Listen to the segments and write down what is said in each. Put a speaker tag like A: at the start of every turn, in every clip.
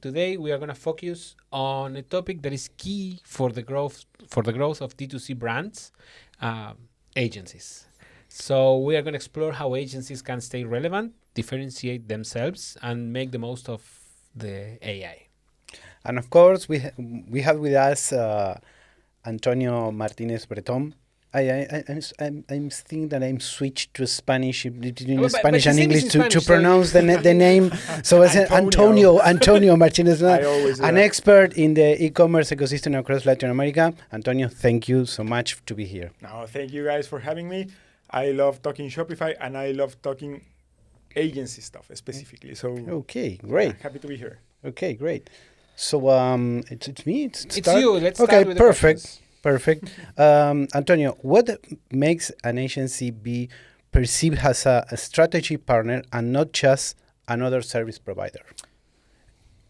A: Today we are going to focus on a topic that is key for the growth of D2C brands, agencies. So we are going to explore how agencies can stay relevant, differentiate themselves, and make the most of the AI.
B: And of course, we have with us Antonio Martínez Bretón. I'm thinking that I'm switched to Spanish between Spanish and English to pronounce the name. So it's Antonio Martínez, an expert in the e-commerce ecosystem across Latin America. Antonio, thank you so much to be here.
C: No, thank you guys for having me. I love talking Shopify and I love talking agency stuff specifically. So
B: okay, great.
C: Yeah, happy to be here.
B: Okay, great. So it's me.
A: It's you. Let's start with the questions.
B: Perfect. Antonio, what makes an agency be perceived as a strategy partner and not just another service provider?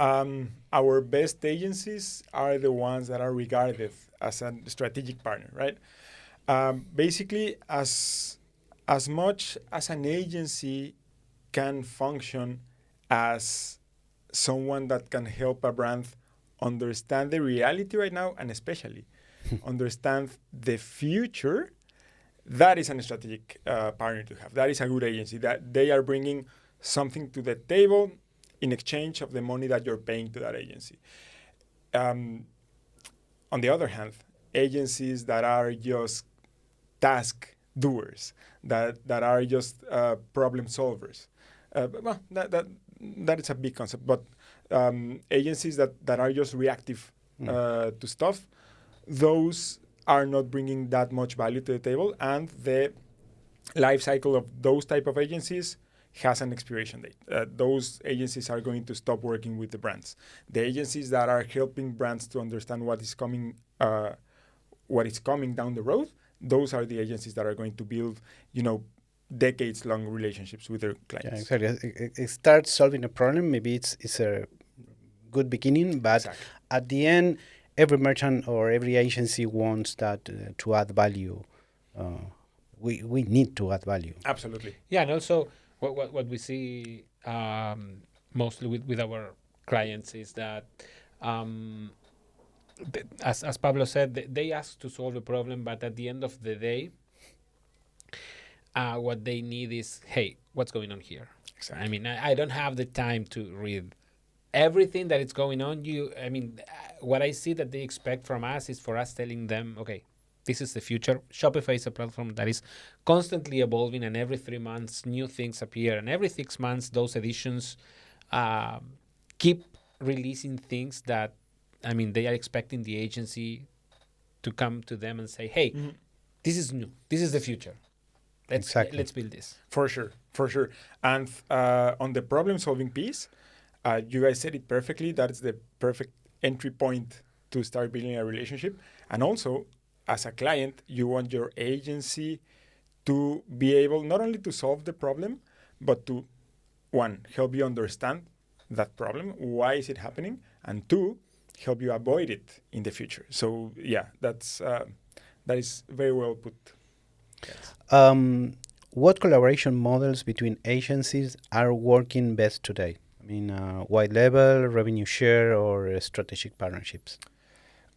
C: Our best agencies are the ones that are regarded as a strategic partner, right? Basically, as much as an agency can function as someone that can help a brand understand the reality right now and especially understand the future, that is a strategic partner to have. That is a good agency, that they are bringing something to the table in exchange of the money that you're paying to that agency. On the other hand, agencies that are just task doers, that are just problem solvers, well, that is a big concept, but agencies that are just reactive to stuff, those are not bringing that much value to the table, and the life cycle of those type of agencies has an expiration date. Those agencies are going to stop working with the brands. The agencies that are helping brands to understand what is coming down the road, those are the agencies that are going to build, decades-long relationships with their clients.
B: Yeah, exactly. It starts solving a problem. Maybe it's a good beginning, but exactly. At the end, every merchant or every agency wants that to add value. We need to add value.
C: Absolutely.
A: Yeah, and also what we see mostly with our clients is that, as Pablo said, they ask to solve a problem, but at the end of the day, what they need is, hey, what's going on here? Exactly. I mean, I don't have the time to read everything that is going on. What I see that they expect from us is for us telling them, okay, this is the future. Shopify is a platform that is constantly evolving, and every 3 months new things appear, and every 6 months those editions keep releasing things that, they are expecting the agency to come to them and say, hey, this is new. This is the future. Let's build this.
C: For sure. And on the problem-solving piece, you guys said it perfectly. That is the perfect entry point to start building a relationship. And also, as a client, you want your agency to be able not only to solve the problem, but to, one, help you understand that problem. Why is it happening? And two, help you avoid it in the future. So, yeah, that is very well put.
B: Yes. What collaboration models between agencies are working best today? White label, revenue share, or strategic partnerships?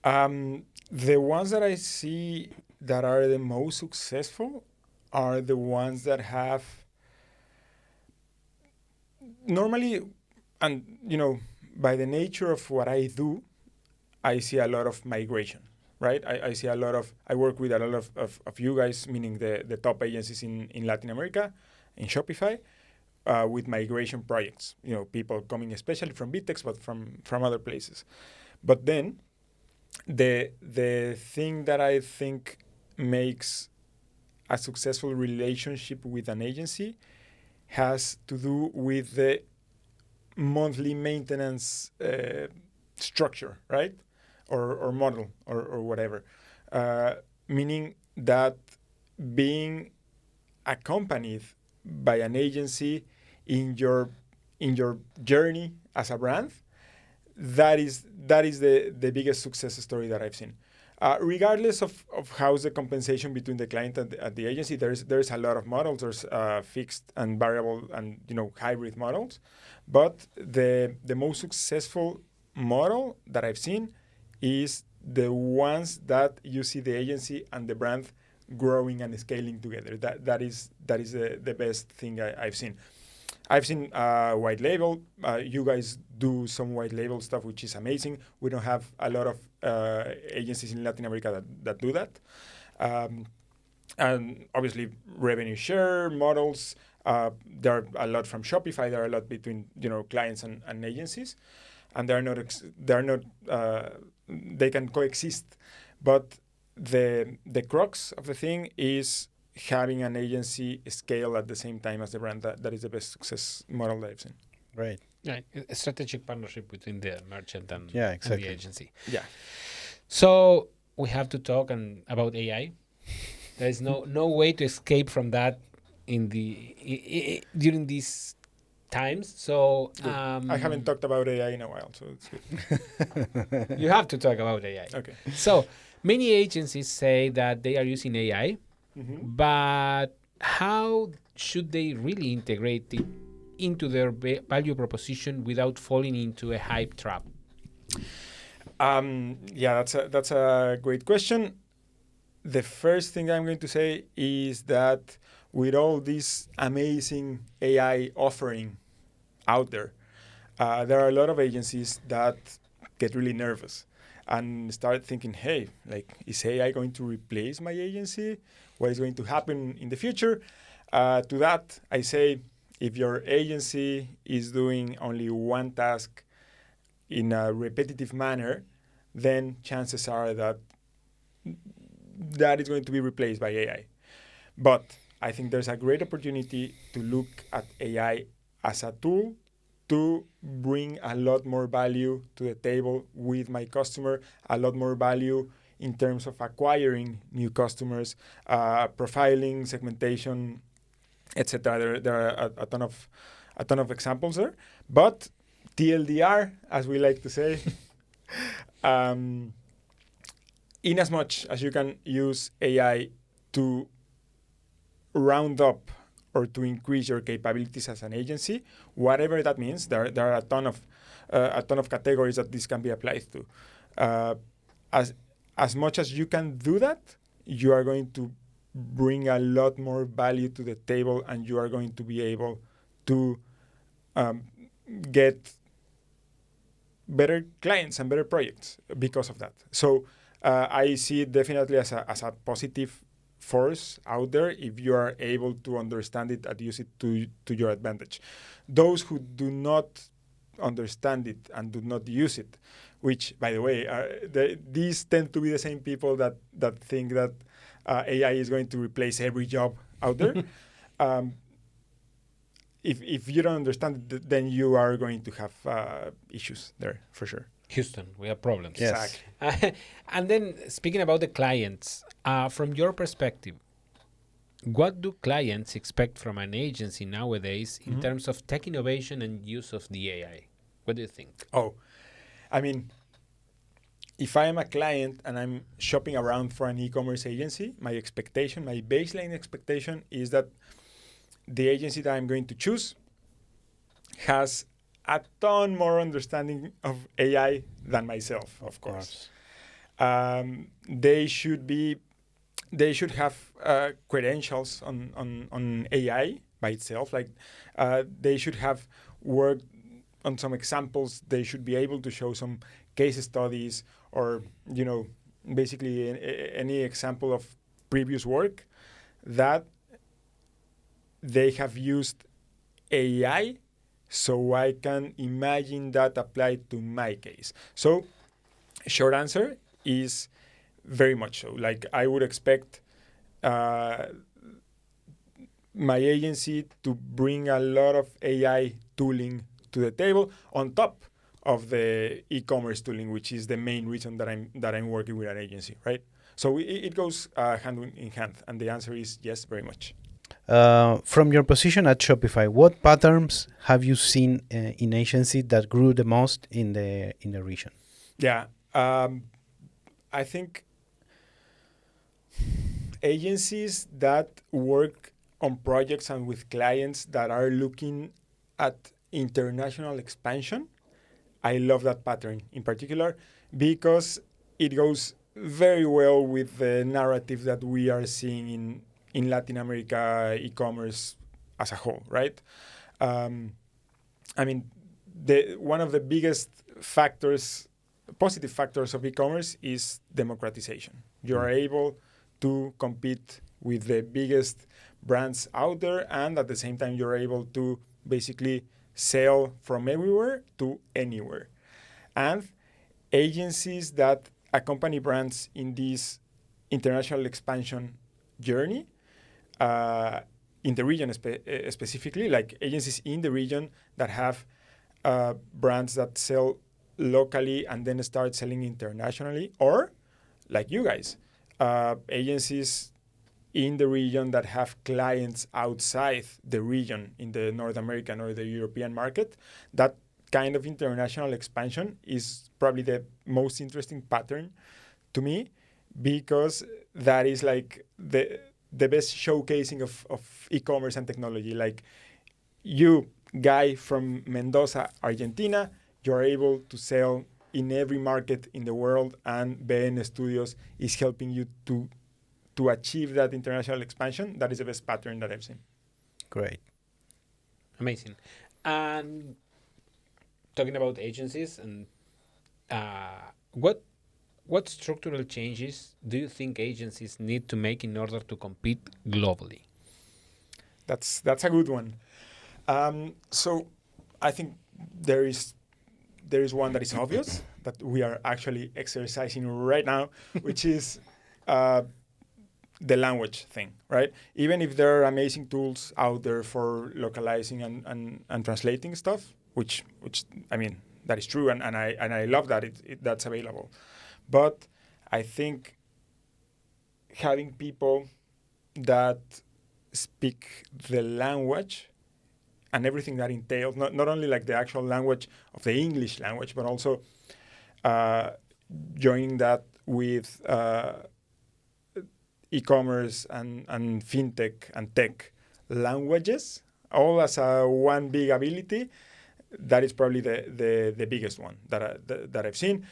C: The ones that I see that are the most successful are the ones that have normally, and by the nature of what I do, I see a lot of migration, right? I work with a lot of you guys, meaning the top agencies in Latin America, in Shopify, with migration projects. People coming especially from BTEX, but from other places. But then, the thing that I think makes a successful relationship with an agency has to do with the monthly maintenance structure, right? Or model or whatever. Meaning that being accompanied by an agency in your journey as a brand, that is the biggest success story that I've seen. regardless of how's the compensation between the client and the agency, there's a lot of models. There's fixed and variable and hybrid models, but the most successful model that I've seen is the ones that you see the agency and the brand growing and scaling together. That is the best thing I've seen. I've seen white label. You guys do some white label stuff, which is amazing. We don't have a lot of agencies in Latin America that do that. And obviously, revenue share models. There are a lot from Shopify. There are a lot between clients and agencies, and they can coexist. But the crux of the thing is having an agency scale at the same time as the brand. That is the best success model that I've seen.
B: Right.
A: Yeah, a strategic partnership between the merchant and,
B: exactly.
A: and the agency.
C: Yeah.
A: So we have to talk about AI. There is no way to escape from that during these times. So
C: I haven't talked about AI in a while, so it's good.
A: You have to talk about AI.
C: Okay.
A: So many agencies say that they are using AI, but how should they really integrate it into their value proposition without falling into a hype trap?
C: That's a great question. The first thing I'm going to say is that with all this amazing AI offering out there are a lot of agencies that get really nervous and start thinking, hey, is AI going to replace my agency? What is going to happen in the future? To that, I say, if your agency is doing only one task in a repetitive manner, then chances are that is going to be replaced by AI. But I think there's a great opportunity to look at AI as a tool to bring a lot more value to the table with my customer, a lot more value in terms of acquiring new customers, profiling, segmentation, etc. There are a ton of examples there. But TLDR, as we like to say, in as much as you can use AI to round up or to increase your capabilities as an agency, whatever that means, there are a ton of categories that this can be applied to. As much as you can do that, you are going to bring a lot more value to the table, and you are going to be able to get better clients and better projects because of that. So I see it definitely as a positive force out there if you are able to understand it and use it to your advantage. Those who do not understand it and do not use it, which, by the way, these tend to be the same people that think that AI is going to replace every job out there. If you don't understand it, then you are going to have issues there for sure.
A: Houston, we have problems.
B: Yes.
A: Exactly. And then speaking about the clients, from your perspective, what do clients expect from an agency nowadays in terms of tech innovation and use of the AI? What do you think?
C: Oh, I mean, if I am a client and I'm shopping around for an e-commerce agency, my baseline expectation is that the agency that I'm going to choose has a ton more understanding of AI than myself, of course. They should have credentials on AI by itself. They should have worked on some examples. They should be able to show some case studies or, basically any example of previous work that they have used AI, so I can imagine that applied to my case. So, short answer is very much so. I would expect my agency to bring a lot of AI tooling to the table on top of the e-commerce tooling, which is the main reason that I'm working with an agency, right? So it goes hand in hand, and the answer is yes, very much.
B: From your position at Shopify, what patterns have you seen in agency that grew the most in the region?
C: Yeah, I think Agencies that work on projects and with clients that are looking at international expansion. I love that pattern in particular because it goes very well with the narrative that we are seeing in Latin America e-commerce as a whole, right? I mean, one of the biggest factors, positive factors of e-commerce is democratization. You are able to compete with the biggest brands out there, and at the same time, you're able to basically sell from everywhere to anywhere. And agencies that accompany brands in this international expansion journey, in the region specifically, like agencies in the region that have brands that sell locally and then start selling internationally, or like you guys, agencies in the region that have clients outside the region in the North American or the European market. That kind of international expansion is probably the most interesting pattern to me, because that is like the best showcasing of e-commerce and technology. Like, you, guy from Mendoza, Argentina, you're able to sell in every market in the world, and BN Studios is helping you to achieve that international expansion. That is the best pattern that I've seen.
B: Great.
A: Amazing. And talking about agencies, and what structural changes do you think agencies need to make in order to compete globally?
C: That's a good one. So I think there is one that is obvious that we are actually exercising right now, which is the language thing, right? Even if there are amazing tools out there for localizing and translating stuff, which I mean, that is true, and I love that that's available. But I think having people that speak the language and everything that entails, not only like the actual language of the English language, but also joining that with e-commerce and fintech and tech languages, all as a one big ability. That is probably the biggest one that I've seen.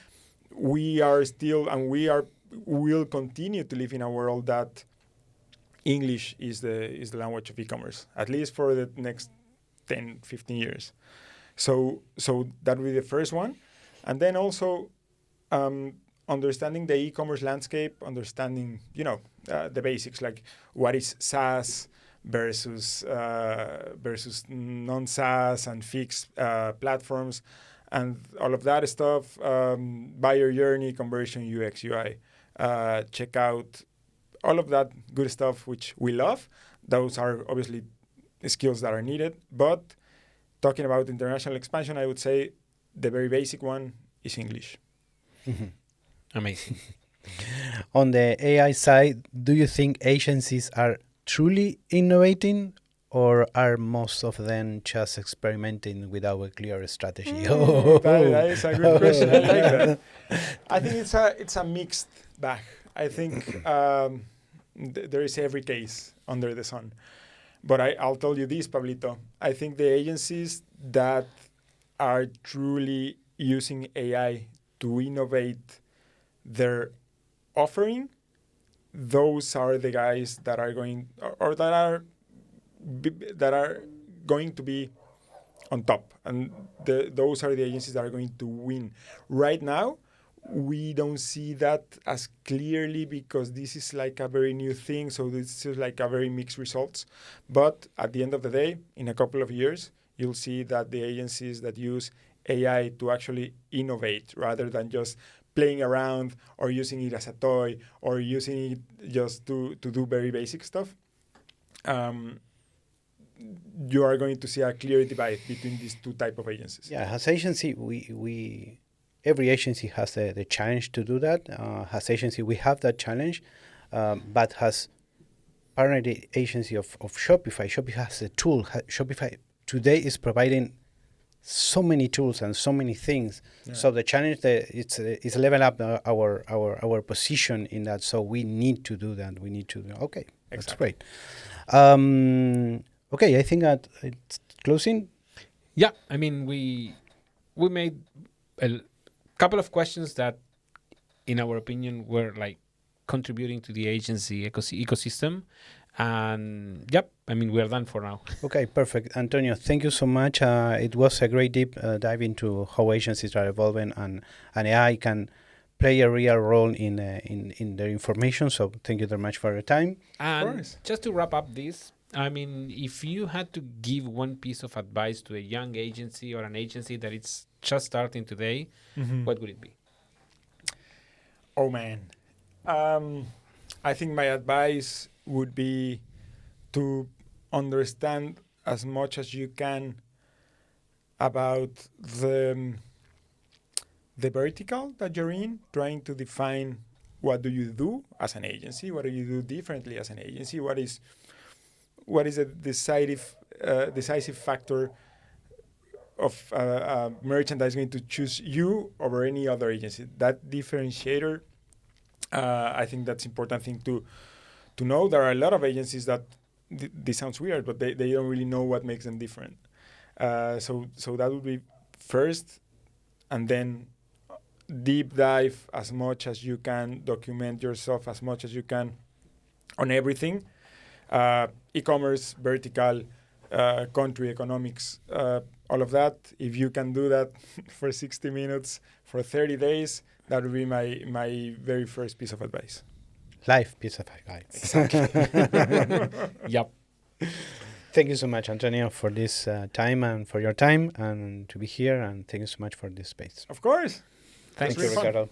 C: We are still, and will continue to live in a world that English is the language of e-commerce, at least for the next 10, 15 years. So that would be the first one. And then also understanding the e-commerce landscape, understanding, the basics, like what is SaaS versus non-SaaS and fixed platforms, and all of that stuff, buyer journey, conversion, UX, UI, checkout, all of that good stuff, which we love. Those are obviously skills that are needed. But talking about international expansion, I would say the very basic one is English.
B: Mm-hmm.
A: Amazing.
B: On the AI side, do you think agencies are truly innovating, or are most of them just experimenting without a clear strategy?
C: That is a good question. I like that. I think it's a mixed bag. I think there is every case under the sun. But I'll tell you this, Pablito. I think the agencies that are truly using AI to innovate their offering, those are the guys that are going, or that are going to be on top, and those are the agencies that are going to win. Right now, we don't see that as clearly because this is like a very new thing, so this is like a very mixed results. But at the end of the day, in a couple of years, you'll see that the agencies that use AI to actually innovate rather than just playing around or using it as a toy or using it just to do very basic stuff, you are going to see a clear divide between these two type of agencies.
B: Yeah, as agency, we every agency has the challenge to do that. As agency, we have that challenge, but as partner agency of Shopify, Shopify has a tool. Shopify today is providing so many tools and so many things.
C: Yeah.
B: So the challenge it's level up our position in that. So we need to do that. We need to do. Okay, that's
C: Exactly.
B: great. Okay, I think that it's closing.
A: Yeah, I mean, we made a couple of questions that, in our opinion, were like contributing to the agency ecosystem. And yep, I mean, we're done for now.
B: Okay, perfect. Antonio, thank you so much. It was a great deep dive into how agencies are evolving and AI can play a real role in their information. So thank you very much for your time.
A: And just to wrap up this, I mean, if you had to give one piece of advice to a young agency or an agency that it's just starting today, what would it be?
C: Oh, man. I think my advice would be to understand as much as you can about the vertical that you're in, trying to define what do you do as an agency, what do you do differently as an agency, what is a decisive factor of a merchant that is going to choose you over any other agency. That differentiator, I think that's important thing to know. There are a lot of agencies that this sounds weird, but they don't really know what makes them different. So that would be first, and then deep dive as much as you can, document yourself as much as you can on everything. E-commerce, vertical, country economics, all of that. If you can do that for 60 minutes, for 30 days, that would be my very first piece of advice.
B: Life piece of advice.
C: Exactly.
A: Yep.
B: Thank you so much, Antonio, for this time and for your time and to be here. And thank you so much for this space.
C: Of course.
A: Thanks,
B: Thank you, Ricardo.